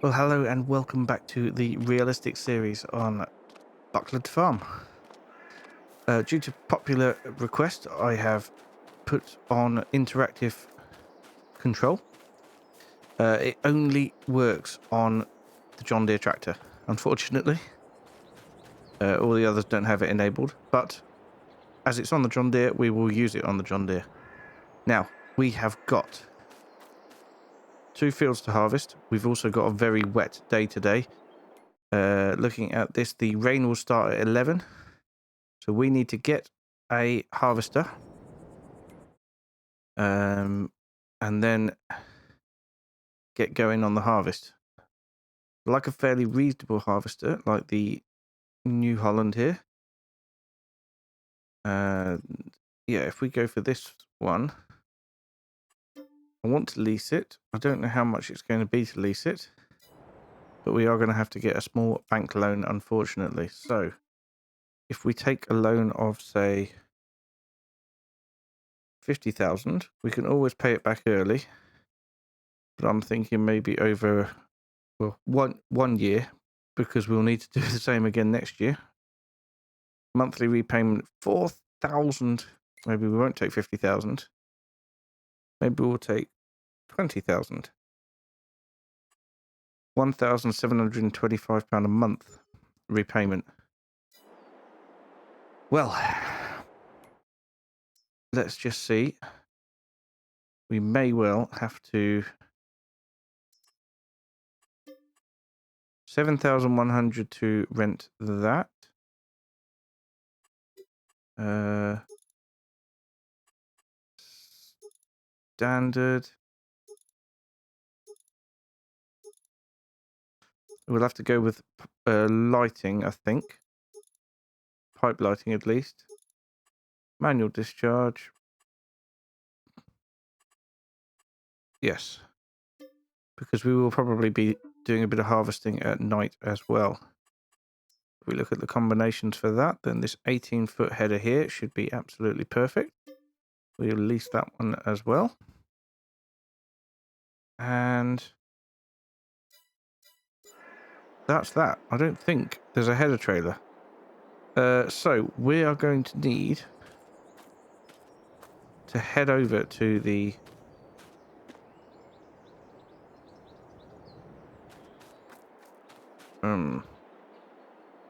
Well, hello and welcome back to the realistic series on Buckland Farm. Due to popular request, I have put on interactive control. It only works on the John Deere tractor, unfortunately. All the others don't have it enabled, but as it's on the John Deere, we will use it on the John Deere. Now, we have got 2 fields to harvest. We've also got a very wet day today. Looking at this, the rain will start at 11. So we need to get a harvester, and then get going on the harvest. Like a fairly reasonable harvester, like the New Holland here. Yeah, if we go for this one, I want to lease it. I don't know how much it's going to be to lease it, but we are going to have to get a small bank loan, unfortunately. So if we take a loan of, say, 50,000, we can always pay it back early. But I'm thinking maybe over, well, one year, because we'll need to do the same again next year. Monthly repayment 4,000. Maybe we won't take 50,000. Maybe we'll take 20,000. £1,725 a month repayment. Well, let's just see. We may well have to 7,100 to rent that. Standard. We'll have to go with lighting, I think. Pipe lighting at least. Manual discharge. Yes. Because we will probably be doing a bit of harvesting at night as well. If we look at the combinations for that, then this 18-foot header here should be absolutely perfect. We'll lease that one as well. And that's that. I don't think there's a header trailer. So we are going to need to head over to the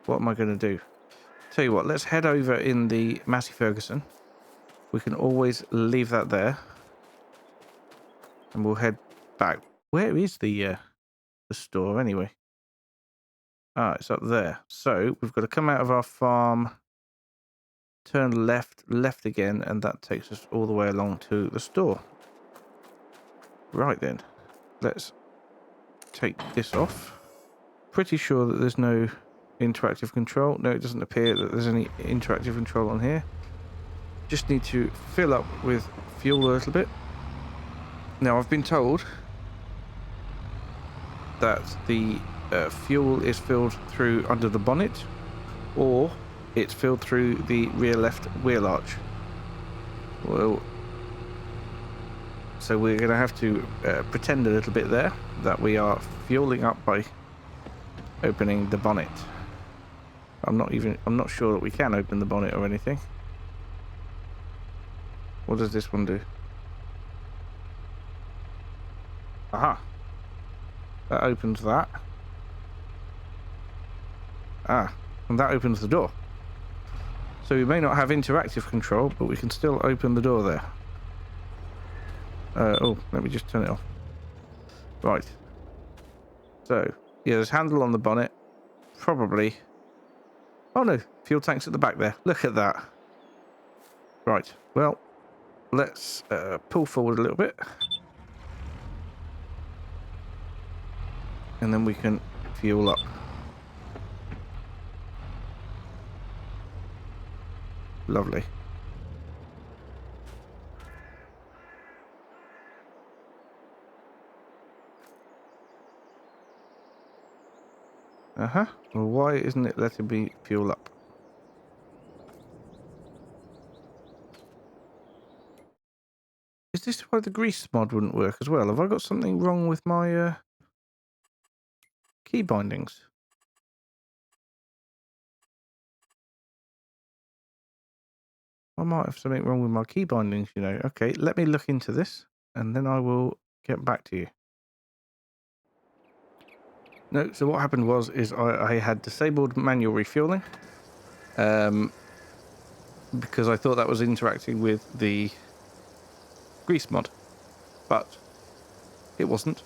what am I going to do? Tell you what, let's head over in the Massey Ferguson. We can always leave that there. And we'll head back. Where is the store anyway? Ah, it's up there. So we've got to come out of our farm, turn left, left again, and that takes us all the way along to the store. Right then, let's take this off. Pretty sure that there's no interactive control. No, it doesn't appear that there's any interactive control on here. Just need to fill up with fuel a little bit. Now, I've been told that the fuel is filled through under the bonnet, or it's filled through the rear left wheel arch. Well, so we're going to have to pretend a little bit there that we are fueling up by opening the bonnet. I'm not sure that we can open the bonnet or anything. What does this one do? Aha. That opens that. Ah, and that opens the door. So we may not have interactive control, but we can still open the door there. Oh, let me just turn it off. Right. So, yeah, there's a handle on the bonnet. Probably. Oh no, fuel tank's at the back there. Look at that. Right, well, let's pull forward a little bit. And then we can fuel up. Lovely. Uh-huh. Well, why isn't it letting me fuel up? Is this why the grease mod wouldn't work as well? Have I got something wrong with my key bindings. I might have something wrong with my key bindings, you know. Okay, let me look into this and then I will get back to you. No, so what happened is I had disabled manual refueling because I thought that was interacting with the grease mod, but it wasn't.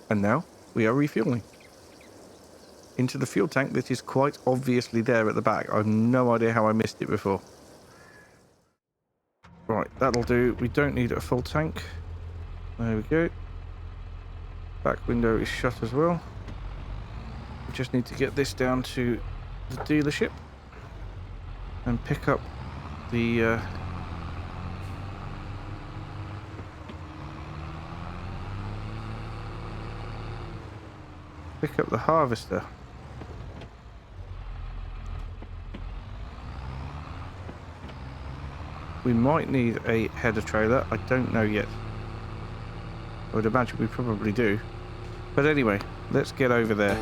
And now we are refueling into the fuel tank that is quite obviously there at the back. I have no idea how I missed it before. Right, that'll do. We don't need a full tank. There we go. Back window is shut as well. We just need to get this down to the dealership and pick up the harvester. We might need a header trailer. I don't know yet. I would imagine we probably do. But anyway, let's get over there.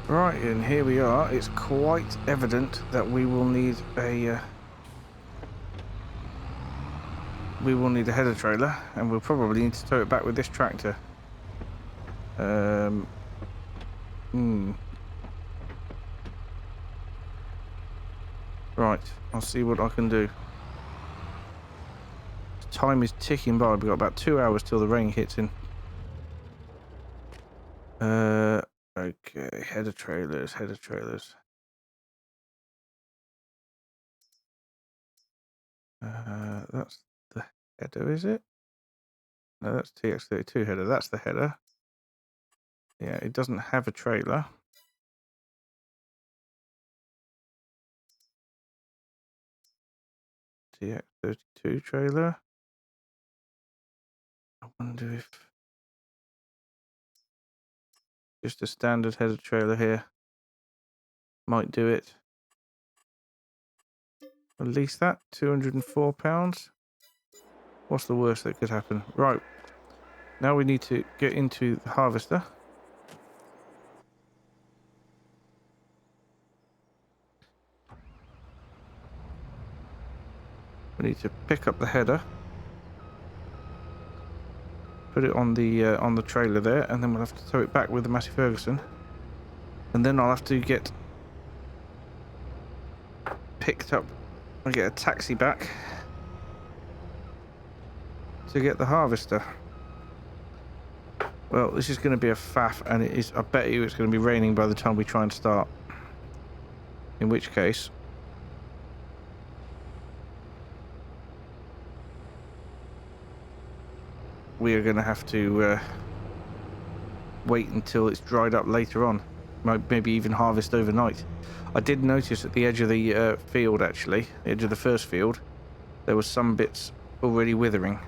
Right, and here we are. It's quite evident that we will need a header trailer, and we'll probably need to tow it back with this tractor. Right, I'll see what I can do. Time is ticking by. We've got about 2 hours till the rain hits in. Okay, header trailers. That's the header, is it? No, that's TX32 header. That's the header. Yeah, it doesn't have a trailer. TX32 trailer. I wonder if just a standard header trailer here might do it. Release that, £204. What's the worst that could happen? Right, now we need to get into the harvester. We need to pick up the header, put it on the trailer there, and then we'll have to tow it back with the Massey Ferguson. And then I'll have to get picked up. I'll get a taxi back to get the harvester. Well, this is going to be a faff, and I bet you it's going to be raining by the time we try and start. In which case, we are going to have to wait until it's dried up later on. Maybe even harvest overnight. I did notice at the edge of the field, actually, the edge of the first field, there was some bits already withering,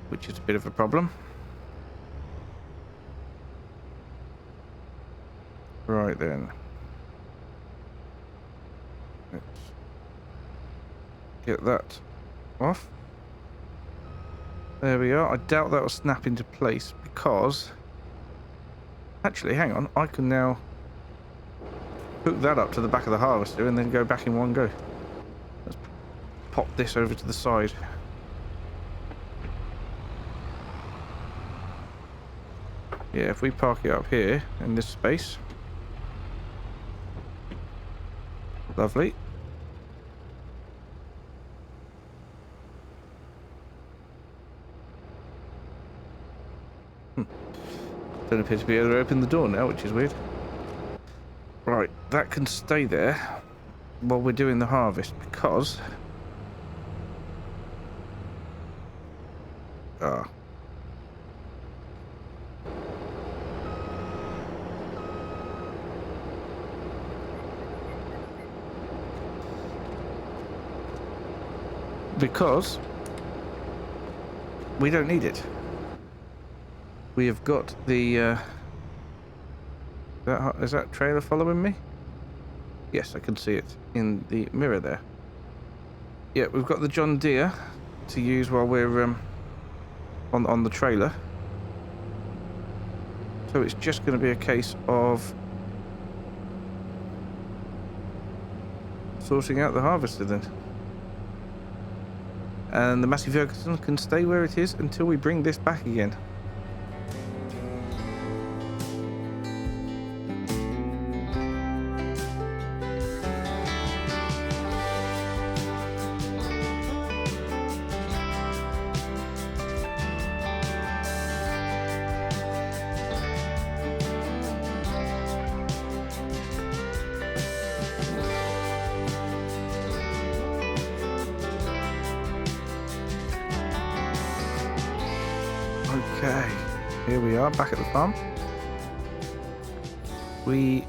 which is a bit of a problem. Right then. Let's get that off. There we are. I doubt that will snap into place because... Actually, hang on. I can now hook that up to the back of the harvester and then go back in one go. Let's pop this over to the side. Yeah, if we park it up here in this space. Lovely. Don't appear to be able to open the door now, which is weird. Right, that can stay there while we're doing the harvest because... Because we don't need it. We have got the... is that trailer following me? Yes, I can see it in the mirror there. Yeah, we've got the John Deere to use while we're on the trailer. So it's just going to be a case of sorting out the harvester then. And the Massey Ferguson can stay where it is until we bring this back again. Okay, here we are back at the farm. We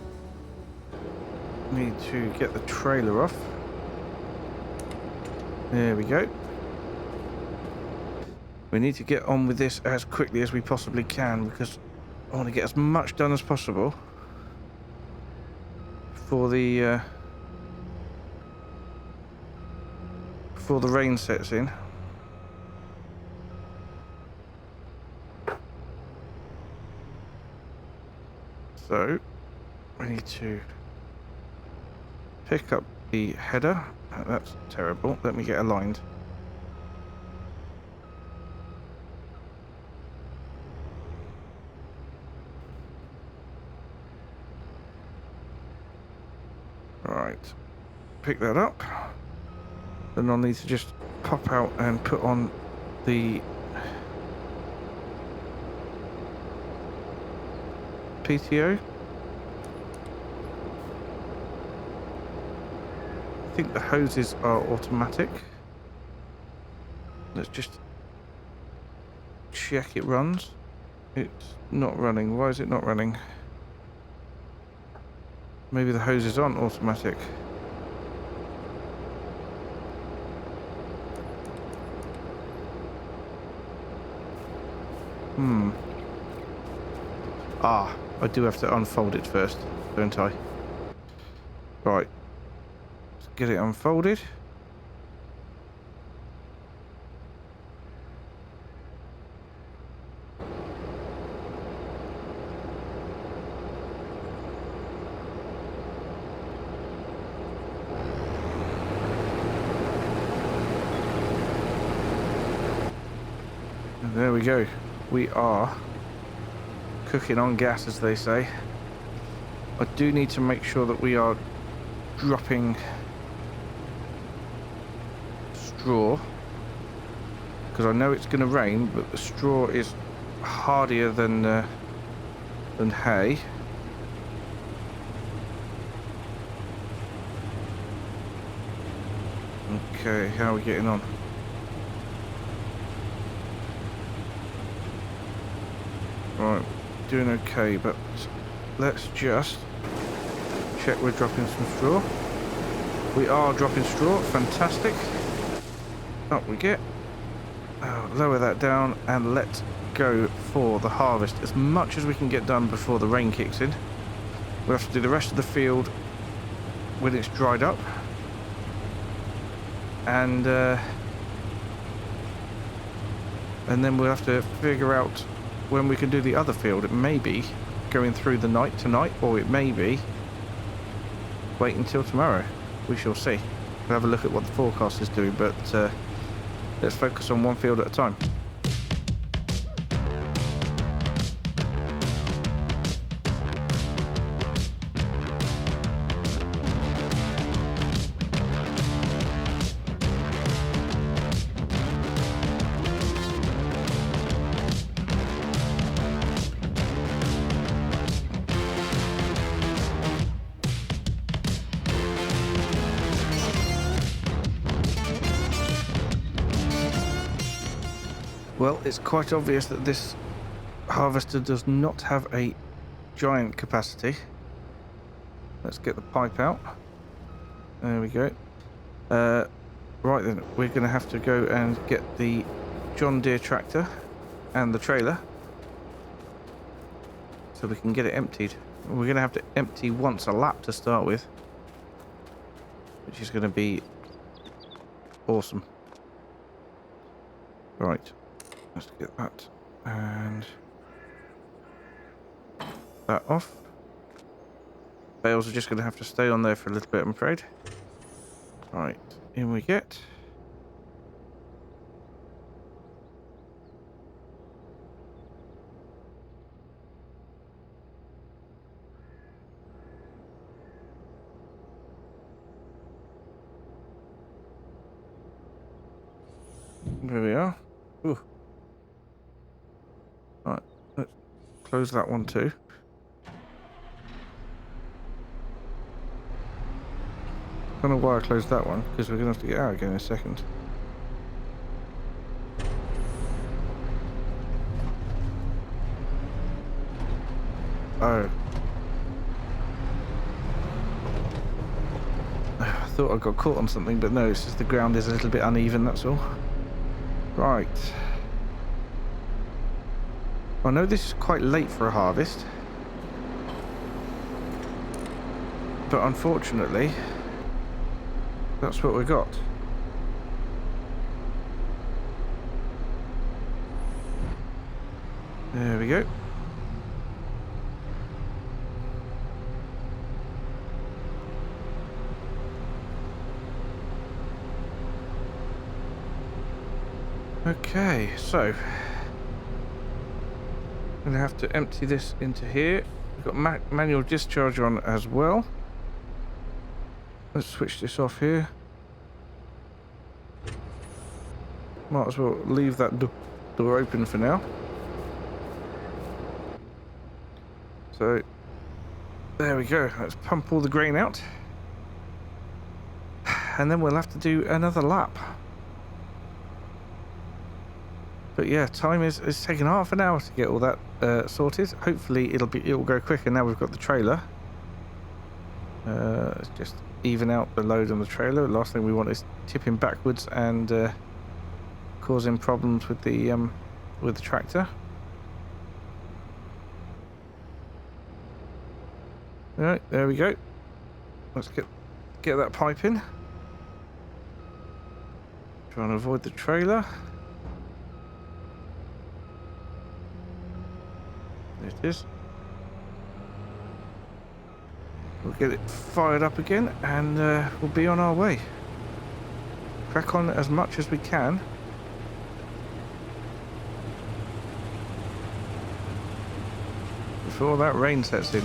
need to get the trailer off. There we go. We need to get on with this as quickly as we possibly can because I want to get as much done as possible before the rain sets in. So we need to pick up the header. That's terrible. Let me get aligned. Right. Pick that up. Then I'll need to just pop out and put on the PTO. I think the hoses are automatic. Let's just check it runs. It's not running. Why is it not running? Maybe the hoses aren't automatic. Ah, I do have to unfold it first, don't I? Right. Let's get it unfolded. And there we go. We are cooking on gas, as they say. I do need to make sure that we are dropping straw because I know it's going to rain, but the straw is hardier than hay. Okay, how are we getting on? Right, doing okay, but let's just check we're dropping some straw. We are dropping straw, fantastic. Up we get. Lower that down and let's go for the harvest as much as we can get done before the rain kicks in. We'll have to do the rest of the field when it's dried up. And then we'll have to figure out when we can do the other field. It may be going through the night tonight, or it may be wait until tomorrow. We shall see. We'll have a look at what the forecast is doing, but let's focus on one field at a time. Well, it's quite obvious that this harvester does not have a giant capacity. Let's get the pipe out. There we go. Right then, we're going to have to go and get the John Deere tractor and the trailer so we can get it emptied. We're going to have to empty once a lap to start with, which is going to be awesome. Right, let's get that and that off. Bales are just going to have to stay on there for a little bit, I'm afraid. Right, in we get. There we are. Ooh. Right, let's close that one too. I don't know why I closed that one, because we're going to have to get out again in a second. Oh. I thought I got caught on something, but no, it's just the ground is a little bit uneven, that's all. Right. I know this is quite late for a harvest, but unfortunately, that's what we got. There we go. Okay, so I'm gonna have to empty this into here. We've got manual discharge on as well. Let's switch this off here. Might as well leave that door open for now. So there we go. Let's pump all the grain out, and then we'll have to do another lap. But yeah, time is taking half an hour to get all that sorted. Hopefully it'll go quicker now we've got the trailer. Let's just even out the load on the trailer. The last thing we want is tipping backwards and causing problems with the tractor. All right, there we go. Let's get that pipe in. Trying to avoid the trailer. There it is. We'll get it fired up again and we'll be on our way. Crack on as much as we can. Before that rain sets in.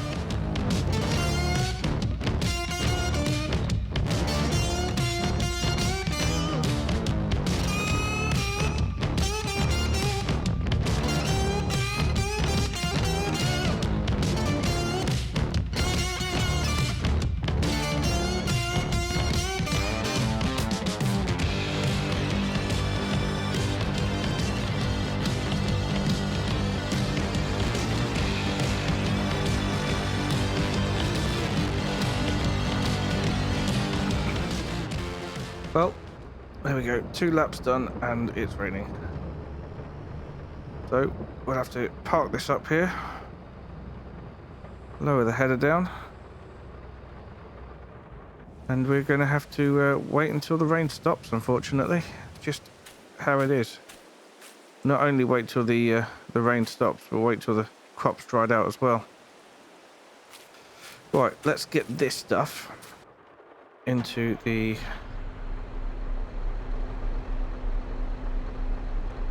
Well, there we go. 2 laps done and it's raining. So we'll have to park this up here. Lower the header down. And we're going to have to wait until the rain stops, unfortunately. Just how it is. Not only wait till the rain stops, but wait till the crop's dried out as well. Right, let's get this stuff into the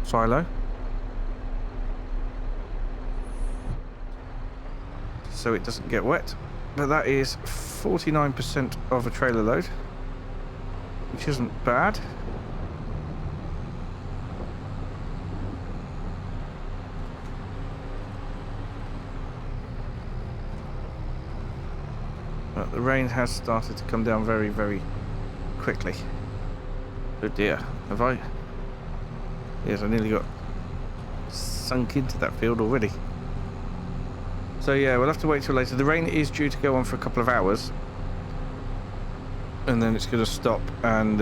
silo. So it doesn't get wet. But that is 49% of a trailer load, which isn't bad. But the rain has started to come down very, very quickly. Oh dear, have I? Yes, I nearly got sunk into that field already. So yeah, we'll have to wait till later. The rain is due to go on for a couple of hours. And then it's going to stop and...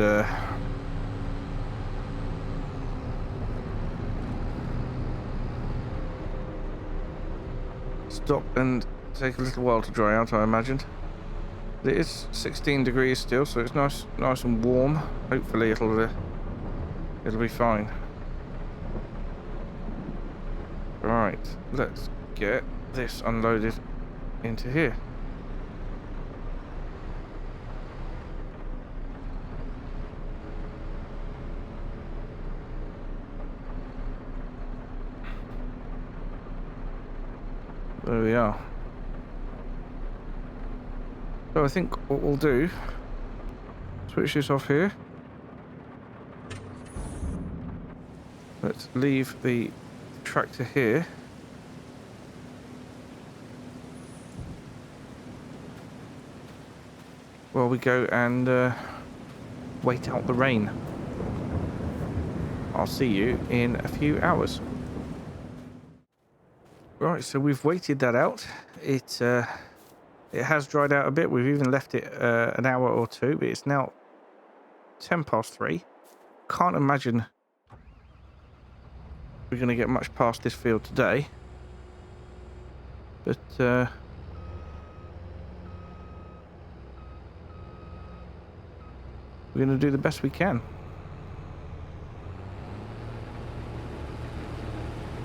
stop and take a little while to dry out, I imagined. It is 16 degrees still, so it's nice and warm. Hopefully it'll be fine. Right, let's get this unloaded into here. There we are. So I think what we'll do, switch this off here. Let's leave the tractor here. While we go and wait out the rain. I'll see you in a few hours. Right, so we've waited that out. It has dried out a bit. We've even left it an hour or two, but it's now 3:10. Can't imagine we're going to get much past this field today. But we're going to do the best we can.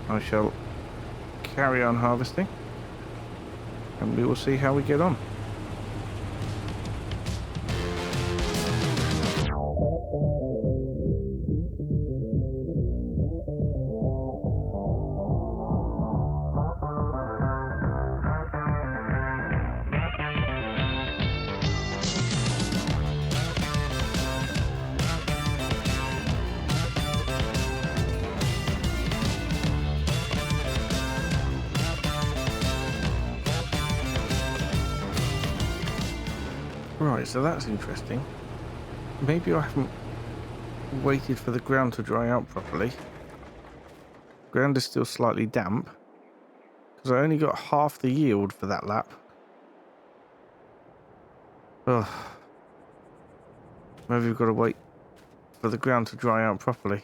I shall carry on harvesting, and we will see how we get on. Right, so that's interesting. Maybe I haven't waited for the ground to dry out properly. Ground is still slightly damp, because I only got half the yield for that lap. Ugh. Maybe we've got to wait for the ground to dry out properly.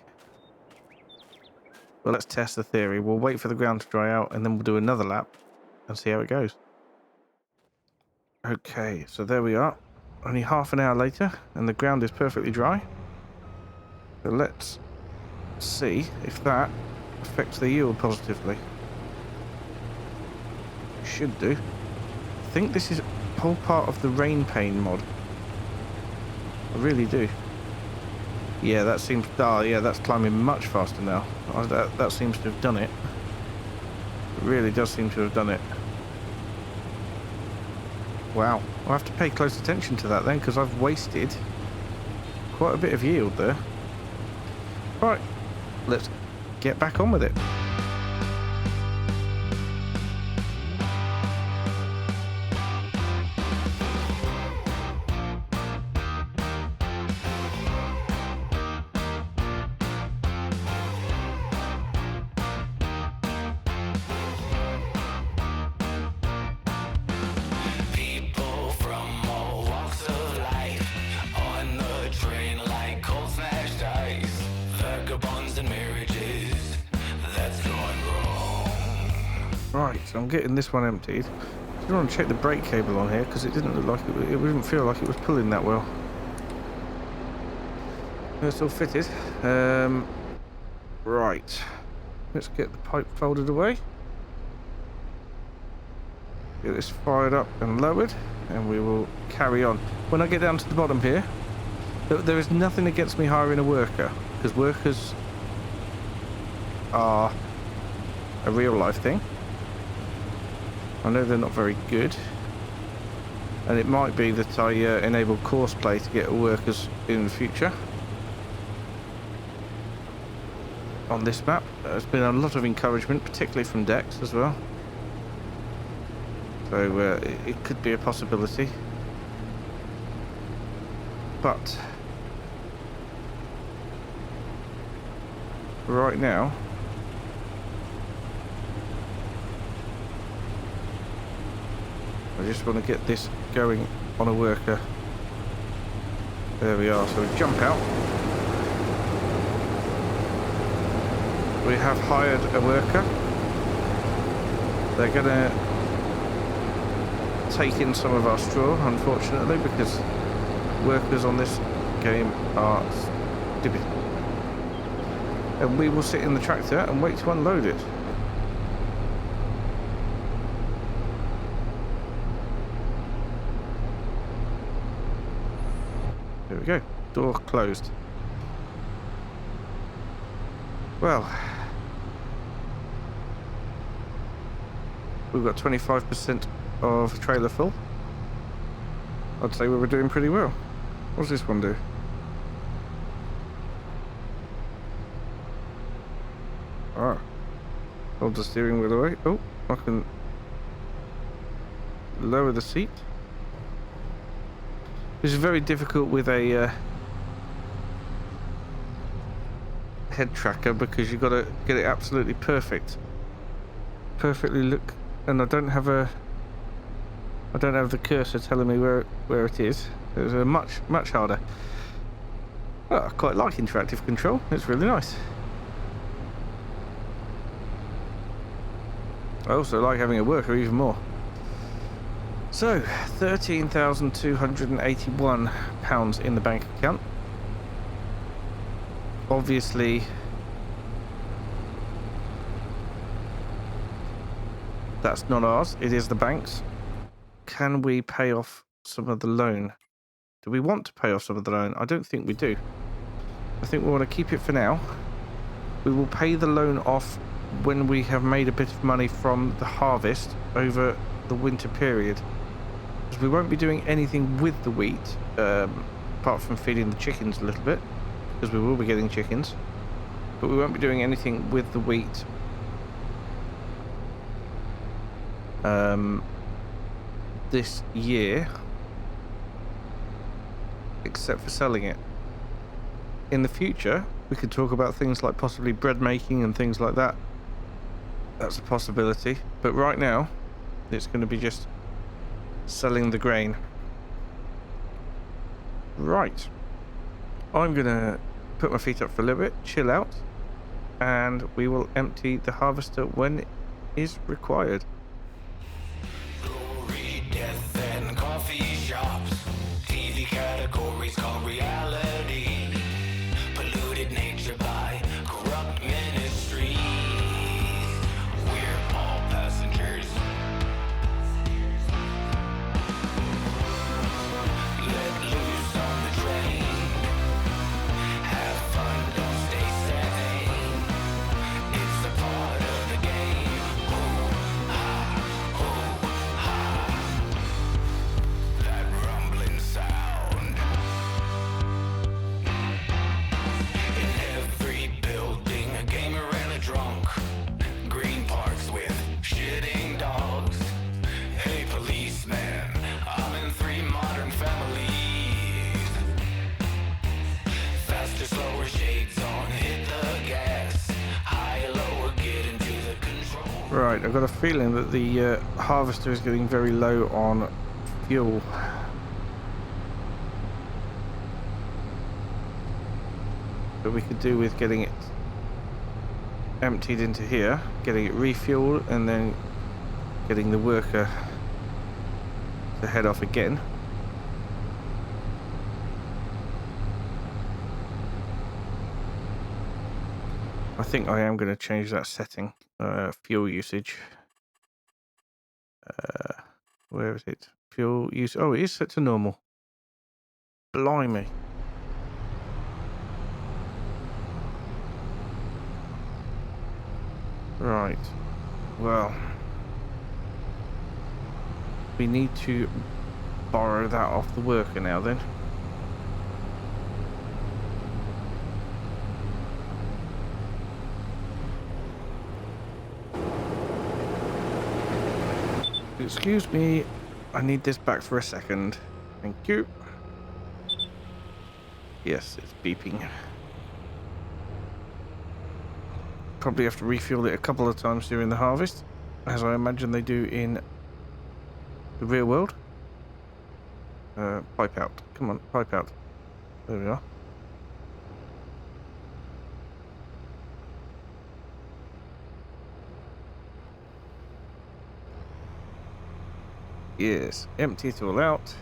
Well, let's test the theory. We'll wait for the ground to dry out, and then we'll do another lap and see how it goes. Okay, so there we are. Only half an hour later, and the ground is perfectly dry. So let's see if that affects the yield positively. Should do. I think this is whole part of the rain pane mod. I really do. Yeah, that seems... Oh, yeah, that's climbing much faster now. That seems to have done it. It really does seem to have done it. Wow. I'll have to pay close attention to that then, because I've wasted quite a bit of yield there. Right, let's get back on with it. Right, so I'm getting this one emptied. I just want to check the brake cable on here, because it didn't look like it didn't feel like it was pulling that well. It's all fitted. Right, let's get the pipe folded away. Get this fired up and lowered, and we will carry on. When I get down to the bottom here, there is nothing against me hiring a worker, because workers are a real life thing. I know they're not very good, and it might be that I enable course play to get workers in the future on this map. There's been a lot of encouragement, particularly from Dex as well, so it could be a possibility, but right now I just want to get this going on a worker. There we are, so we jump out. We have hired a worker. They're going to take in some of our straw, unfortunately, because workers on this game are stupid. And we will sit in the tractor and wait to unload it. There we go. Door closed. Well, we've got 25% of trailer full. I'd say we were doing pretty well. What does this one do? Ah. Hold the steering wheel away. Oh, I can lower the seat. This is very difficult with a head tracker because you've got to get it absolutely perfect. Perfectly look, and I don't have the cursor telling me where it is. It's much harder. Well, I quite like interactive control. It's really nice. I also like having a worker even more. So, £13,281 in the bank account. Obviously, that's not ours. It is the bank's. Can we pay off some of the loan? Do we want to pay off some of the loan? I don't think we do. I think we want to keep it for now. We will pay the loan off when we have made a bit of money from the harvest over the winter period. Because we won't be doing anything with the wheat, apart from feeding the chickens a little bit, because we will be getting chickens. But we won't be doing anything with the wheat this year, except for selling it. In the future, we could talk about things like possibly bread making and things like that. That's a possibility. But right now, it's going to be just selling the grain. Right. I'm going to put my feet up for a little bit, chill out, and we will empty the harvester when it is required. Glory, death, and coffee shops. TV categories called reality. Polluted nature by corrupt ministries. We're all passengers. Let loose on the train. Have fun, don't stay sane. It's a part of the game. That rumbling sound. In every building, a gamer and a drunk. Green parks with shitting dogs. Hey policeman, I'm in 3 modern families. Faster, slower, shades on, hit the gas. Higher, lower, get into the control. Right, I've got a feeling that the harvester is getting very low on fuel. But we could do with getting it emptied into here, getting it refueled, and then getting the worker to head off again. I think I am going to change that setting, fuel usage. Where is it? Fuel use. Oh, it is set to normal. Blimey. Right. Well, we need to borrow that off the worker now then. Excuse me, I need this back for a second. Thank you. Yes, it's beeping. Probably have to refuel it a couple of times during the harvest, as I imagine they do in the real world. Pipe out. Come on, pipe out. There we are. Yes, empty it all out.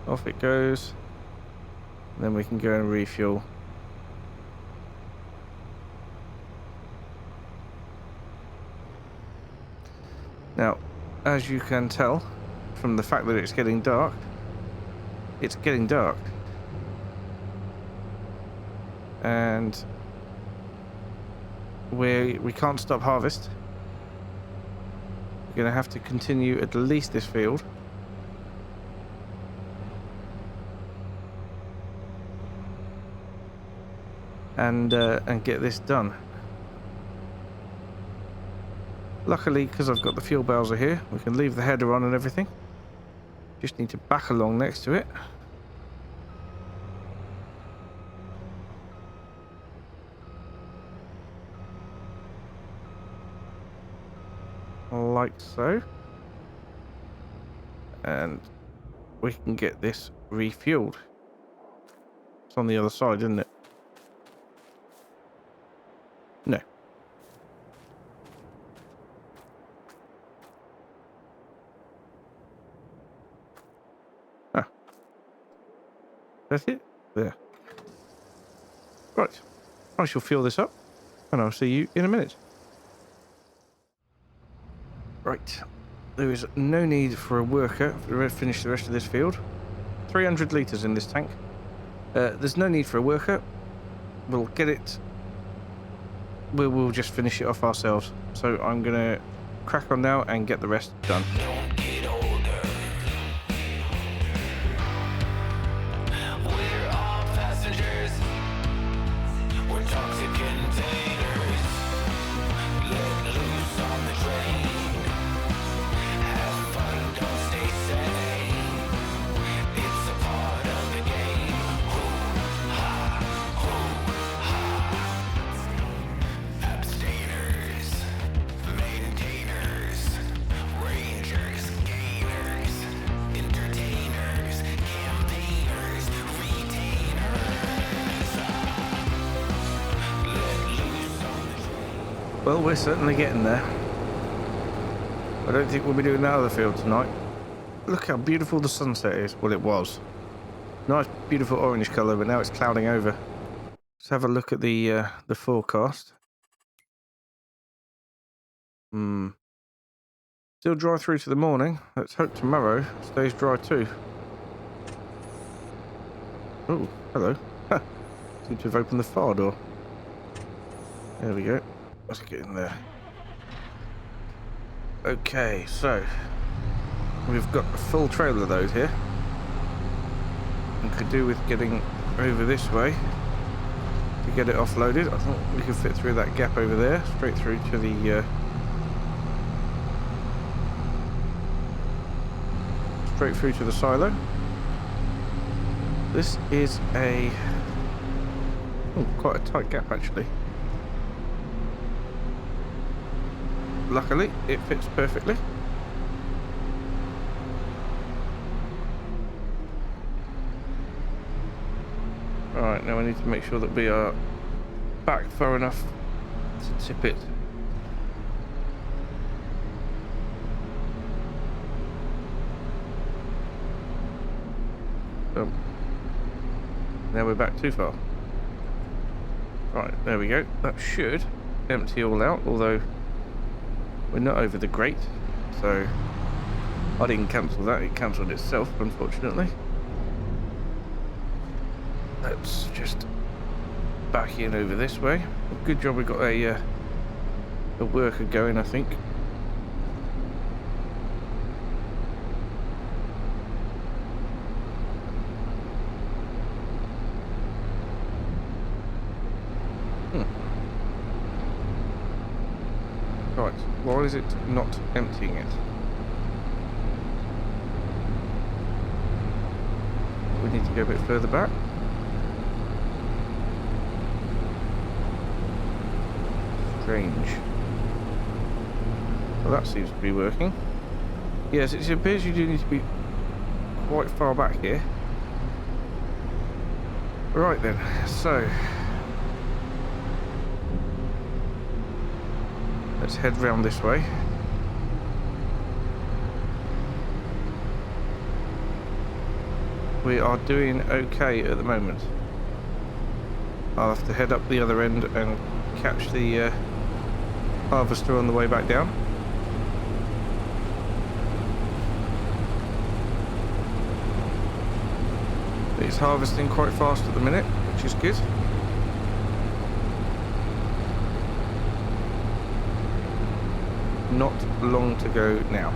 Off it goes. Then we can go and refuel. Now, as you can tell from the fact that it's getting dark, and we can't stop harvest. We're going to have to continue at least this field. And get this done. Luckily, because I've got the fuel bowser here, we can leave the header on and everything. Just need to back along next to it. Like so. And we can get this refueled. It's on the other side, isn't it? No. Ah. That's it? There. Right. I shall fill this up, and I'll see you in a minute. Right. There is no need for a worker to finish the rest of this field. 300 litres in this tank. There's no need for a worker. We'll get it. We'll just finish it off ourselves. So I'm going to crack on now and get the rest done. Don't get older. We're all passengers. We're toxic containers. Let loose on the train. Have fun, don't stay sane. It's a part of the game. Hoo-ha, hoo-ha. Abstainers, maintainers, rangers, gainers, entertainers, campaigners, retainers. Let loose on the train. Well, we're certainly getting there. I don't think we'll be doing that other field tonight. Look how beautiful the sunset is. Well, it was. Nice, beautiful orange colour, but now it's clouding over. Let's have a look at the forecast. Still dry through to the morning. Let's hope tomorrow stays dry too. Oh, hello. Seem to have opened the far door. There we go. Let's get in there. Okay, so we've got a full trailer load here. And could do with getting over this way to get it offloaded. I thought we could fit through that gap over there, straight through to the silo. This is quite a tight gap actually. Luckily, it fits perfectly. Alright, now I need to make sure that we are back far enough to tip it. Oh. Now we're back too far. Right, there we go. That should empty all out, although we're not over the grate, so I didn't cancel that, it cancelled itself, unfortunately. Let's just back in over this way. Good job we got a worker going, I think. Right, why is it not emptying it? We need to go a bit further back. Strange. Well, that seems to be working. Yes, it appears you do need to be quite far back here. Right then, so let's head round this way. we are doing okay at the moment. I'll have to head up the other end and catch the harvester on the way back down. It's harvesting quite fast at the minute, which is good. Not long to go now.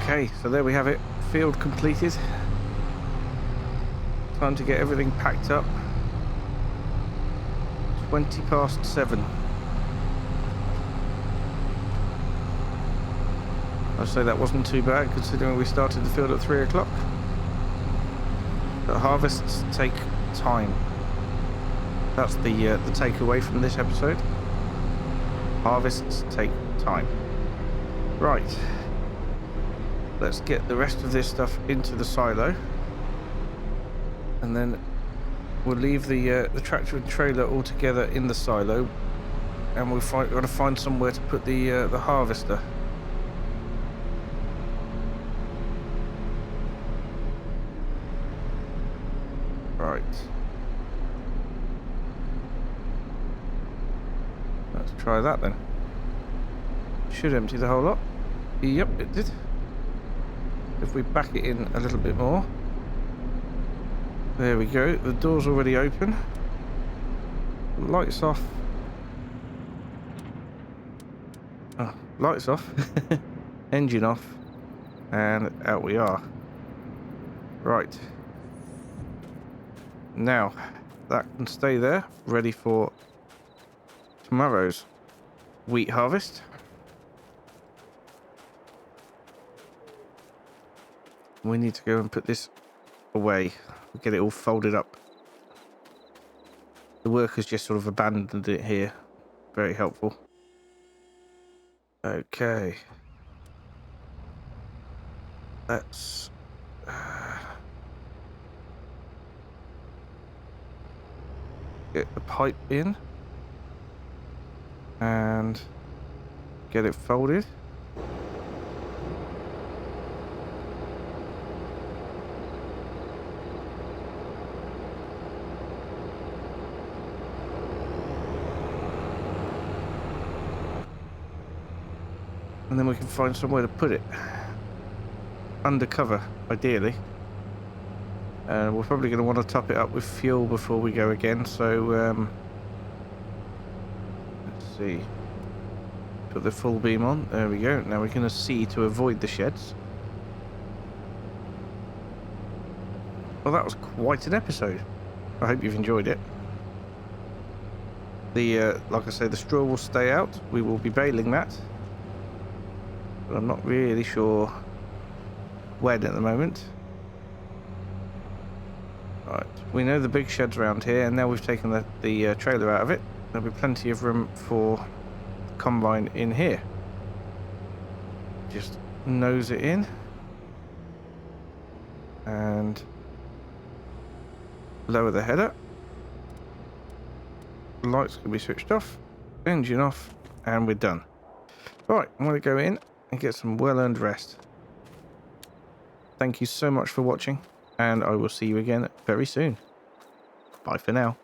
Okay, so there we have it. Field completed. Time to get everything packed up. 7:20. I'd say that wasn't too bad considering we started the field at 3 o'clock. But harvests take time. That's the takeaway from this episode. Harvests take time. Right. Let's get the rest of this stuff into the silo, and then we'll leave the tractor and trailer all together in the silo, and we've got to find somewhere to put the harvester. Right. Let's try that then. Should empty the whole lot. Yep, it did. If we back it in a little bit more. There we go. The door's already open. Lights off. Oh, lights off. Engine off. And out we are. Right. Now, that can stay there, ready for tomorrow's wheat harvest. We need to go and put this away. We'll get it all folded up. The workers just sort of abandoned it here. Very helpful. Okay. Let's get the pipe in and get it folded. And then we can find somewhere to put it. Undercover, ideally. And we're probably going to want to top it up with fuel before we go again, so let's see. Put the full beam on. There we go. Now we're going to see to avoid the sheds. Well, that was quite an episode. I hope you've enjoyed it. Like I say, the straw will stay out. We will be baling that. But I'm not really sure when at the moment. Right, we know the big shed's around here, and now we've taken the trailer out of it. There'll be plenty of room for the combine in here. Just nose it in. And lower the header. Lights can be switched off. Engine off. And we're done. Right, I'm going to go in and get some well-earned rest. Thank you so much for watching, and I will see you again very soon. Bye for now.